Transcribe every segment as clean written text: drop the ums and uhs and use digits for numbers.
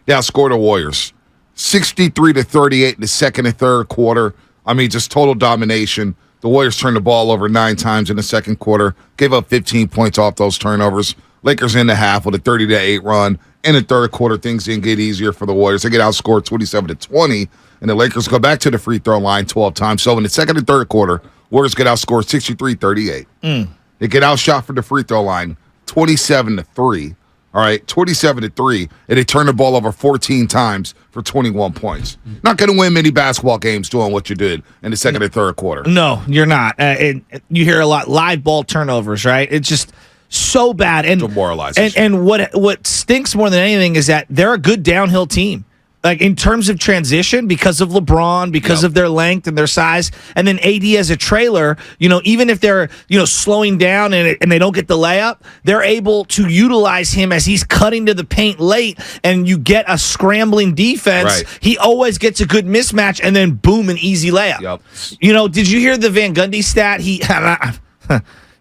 They outscored the Warriors 63-38 in the second and third quarter. I mean, just total domination. The Warriors turned the ball over 9 times in the second quarter, gave up 15 points off those turnovers. Lakers in the half with a 30-8 run. In the third quarter, things didn't get easier for the Warriors. They get outscored 27-20, and the Lakers go back to the free throw line 12 times. So in the second and third quarter, Warriors get outscored 63-38. They get outshot from the free throw line 27-3. All right, 27-3, and they turn the ball over 14 times for 21 points. Not going to win many basketball games doing what you did in the second and third quarter. No, you're not. You hear a lot live ball turnovers, right? It's just so bad and demoralizing. And what stinks more than anything is that they're a good downhill team. Like in terms of transition, because of LeBron, because of their length and their size, and then AD as a trailer, even if they're, slowing down and they don't get the layup, they're able to utilize him as he's cutting to the paint late, and you get a scrambling defense. Right. He always gets a good mismatch, and then boom, an easy layup. Yep. Did you hear the Van Gundy stat?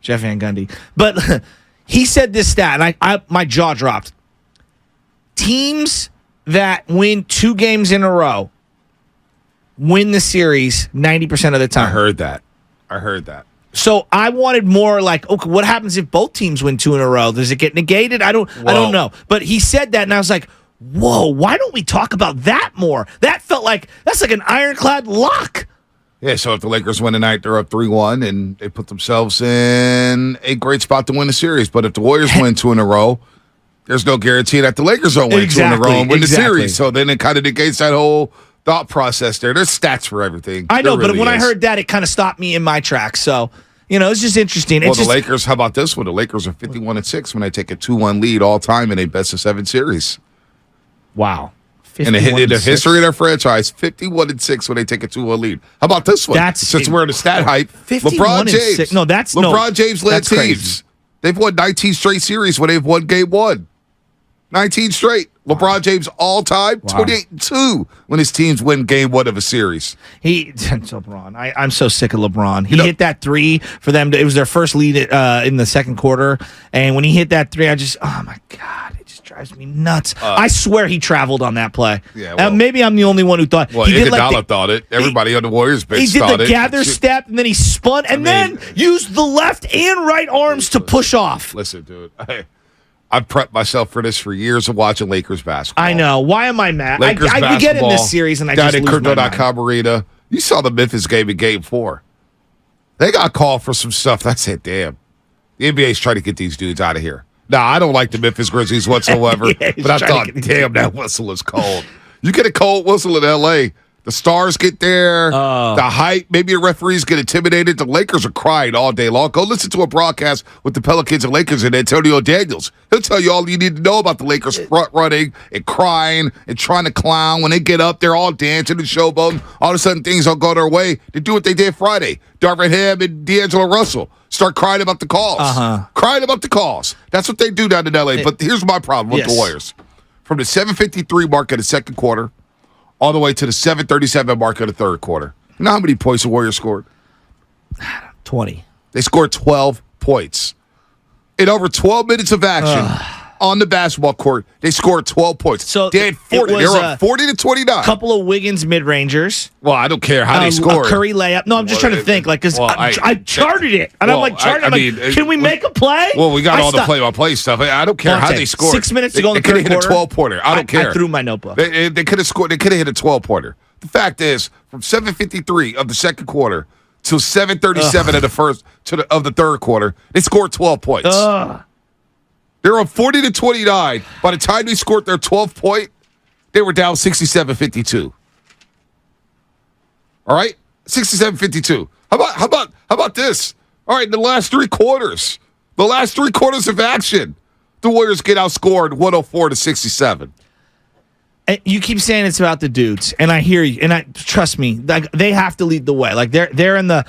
Jeff Van Gundy. But he said this stat, and my jaw dropped. Teams that win 2 games in a row win the series 90% of the time. I heard that. So I wanted more like, okay, what happens if both teams win 2 in a row? Does it get negated? I don't know. But he said that, and I was like, whoa, why don't we talk about that more? That felt like, that's like an ironclad lock. Yeah, so if the Lakers win tonight, they're up 3-1, and they put themselves in a great spot to win the series. But if the Warriors win 2 in a row, there's no guarantee that the Lakers don't win 2 in a row and win the series. So then it kind of negates that whole thought process there. There's stats for everything. I know, but when I heard that, it kind of stopped me in my tracks. So, it's just interesting. Well, the Lakers, how about this one? The Lakers are 51-6 when they take a 2-1 lead all time in a best-of-7 series. Wow. In the history of their franchise, 51-6 when they take a 2-1 lead. How about this one? Since we're in the stat hype, LeBron James. LeBron James led teams. Crazy. They've won 19 straight series when they've won game 1. 19 straight. LeBron James all time, 28-2 when his teams win game 1 of a series. LeBron. I'm so sick of LeBron. He hit that 3 for them. It was their first lead in the second quarter. And when he hit that 3, oh my God, it just drives me nuts. I swear he traveled on that play. Yeah, maybe I'm the only one who thought. Well, Iguodala thought it. Everybody on the Warriors bench thought it. He did the gather step, and then he spun, and then used the left and right arms to push off. Listen, dude. I've prepped myself for this for years of watching Lakers basketball. I know. Why am I mad? I could get in this series, and I just lose my mind. Crypto.com arena. You saw the Memphis game in Game 4. They got called for some stuff. I said, damn. The NBA's trying to get these dudes out of here. Now, I don't like the Memphis Grizzlies whatsoever, but I thought, damn, that whistle is cold. You get a cold whistle in L.A., the stars get there, the hype, maybe the referees get intimidated. The Lakers are crying all day long. Go listen to a broadcast with the Pelicans and Lakers and Antonio Daniels. He'll tell you all you need to know about the Lakers front running and crying and trying to clown. When they get up, they're all dancing and showboating. All of a sudden, things don't go their way. They do what they did Friday. Darvin Ham and D'Angelo Russell start crying about the calls. Crying about the calls. That's what they do down in L.A. But here's my problem with the Warriors. From the 7:53 mark of the second quarter, all the way to the 7:37 mark of the third quarter. You know how many points the Warriors scored? 20. They scored 12 points. In over 12 minutes of action on the basketball court, they scored 12 points. So they had 40. They were up 40-29. A couple of Wiggins mid-rangers. Well, I don't care how they scored. A Curry layup. No, I'm just trying to think. Because I charted it. And I'm like, can we make a play? Well, we got all the play-by-play stuff. I don't care how they scored. 6 minutes to go in the third quarter. They could have hit a 12-pointer. I don't care. I threw my notebook. They could have scored. They could have hit a 12-pointer. The fact is, from 7:53 of the second quarter to 7:37 of the third quarter, they scored 12 points. They were up 40-29. By the time they scored their 12th point, they were down 67-52. All right, 67-52. How about this? All right, in the last 3 quarters, of action, the Warriors get outscored 104-67. And you keep saying it's about the dudes, and I hear you, and trust me, like they have to lead the way. Like they're in the,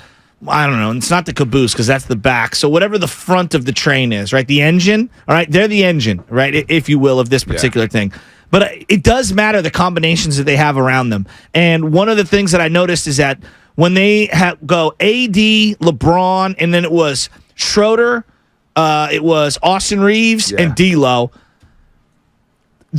I don't know, it's not the caboose because that's the back. So whatever the front of the train is, right? The engine, all right? They're the engine, right? If you will, of this particular thing. But it does matter the combinations that they have around them. And one of the things that I noticed is that when they go AD, LeBron, and then it was Schroeder, it was Austin Reeves, and D'Lo.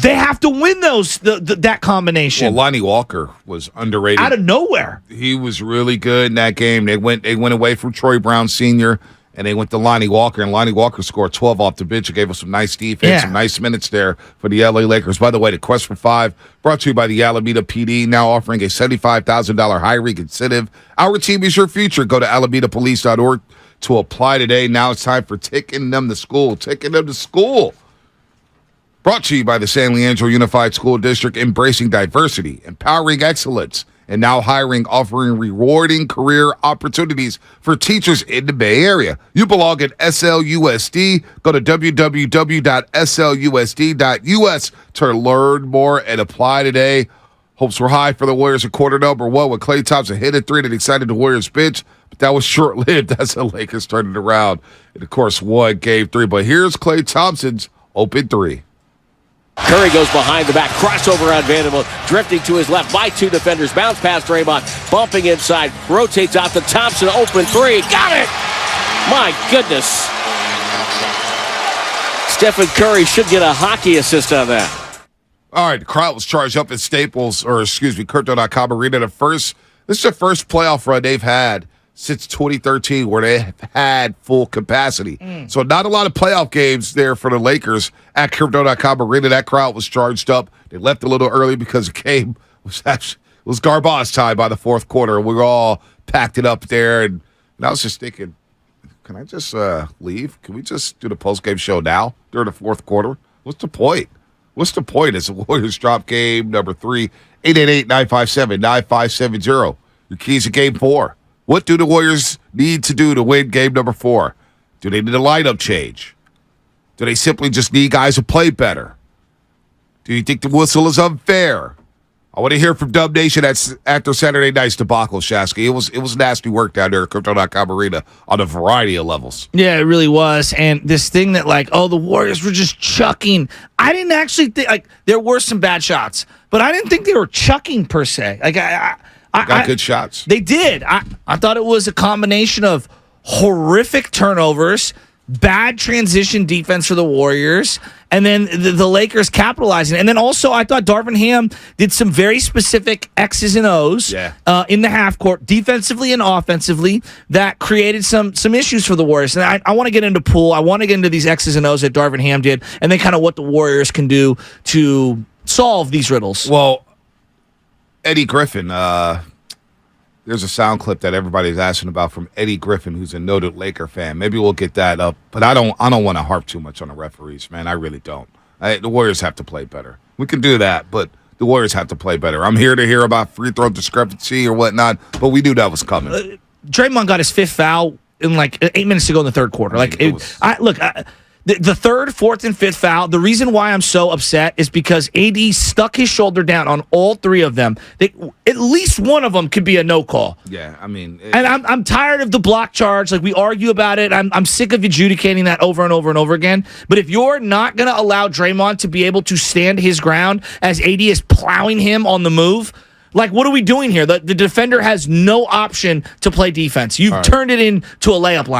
They have to win that combination. Well, Lonnie Walker was underrated. Out of nowhere. He was really good in that game. They went away from Troy Brown Sr., and they went to Lonnie Walker, and Lonnie Walker scored 12 off the bench. It gave us some nice defense, some nice minutes there for the LA Lakers. By the way, the Quest for 5 brought to you by the Alameda PD, now offering a $75,000 hiring incentive. Our team is your future. Go to alamedapolice.org to apply today. Now it's time for Taking Them to School. Taking Them to School. Brought to you by the San Leandro Unified School District, embracing diversity, empowering excellence, and now hiring, offering rewarding career opportunities for teachers in the Bay Area. You belong at SLUSD. Go to www.slusd.us to learn more and apply today. Hopes were high for the Warriors at quarter number 1 with Klay Thompson hit a 3 that excited the Warriors bench, but that was short-lived as the Lakers turned it around. And, of course, won Game 3. But here's Klay Thompson's open 3. Curry goes behind the back, crossover on Vanderbilt, drifting to his left by 2 defenders, bounce past Draymond, bumping inside, rotates out to Thompson, open 3, got it! My goodness. Stephen Curry should get a hockey assist on that. All right, the crowd was charged up at Crypto.com Arena. This is the first playoff run they've had since 2013 where they had full capacity. So not a lot of playoff games there for the Lakers at Crypto.com Arena. That crowd was charged up. They left a little early because the game was garbage time by the fourth quarter. We were all packed it up there. And I was just thinking, can I just leave? Can we just do the postgame show now during the fourth quarter? What's the point? What's the point? It's a Warriors drop game number 3, 888-957-9570. Your keys to game 4. What do the Warriors need to do to win game number 4? Do they need a lineup change? Do they simply just need guys to play better? Do you think the whistle is unfair? I want to hear from Dub Nation after Saturday night's debacle, Shasky. It was nasty work down there at Crypto.com Arena on a variety of levels. Yeah, it really was. And this thing that, the Warriors were just chucking. I didn't actually think, there were some bad shots, but I didn't think they were chucking per se. Got good shots. They did. I thought it was a combination of horrific turnovers, bad transition defense for the Warriors, and then the Lakers capitalizing. And then also, I thought Darvin Ham did some very specific X's and O's in the half court, defensively and offensively, that created some issues for the Warriors. And I want to get into Poole. I want to get into these X's and O's that Darvin Ham did, and then kind of what the Warriors can do to solve these riddles. Well, Eddie Griffin, there's a sound clip that everybody's asking about from Eddie Griffin, who's a noted Laker fan. Maybe we'll get that up, but I don't want to harp too much on the referees, man. I really don't. The Warriors have to play better. We can do that, but the Warriors have to play better. I'm here to hear about free throw discrepancy or whatnot, but we knew that was coming. Draymond got his 5th foul in 8 minutes to go in the third quarter. The third, fourth, and 5th foul, the reason why I'm so upset is because AD stuck his shoulder down on all 3 of them. At least one of them could be a no call. Yeah, I mean... And I'm tired of the block charge. We argue about it. I'm sick of adjudicating that over and over and over again. But if you're not going to allow Draymond to be able to stand his ground as AD is plowing him on the move... what are we doing here? The defender has no option to play defense. You've turned it into a layup line.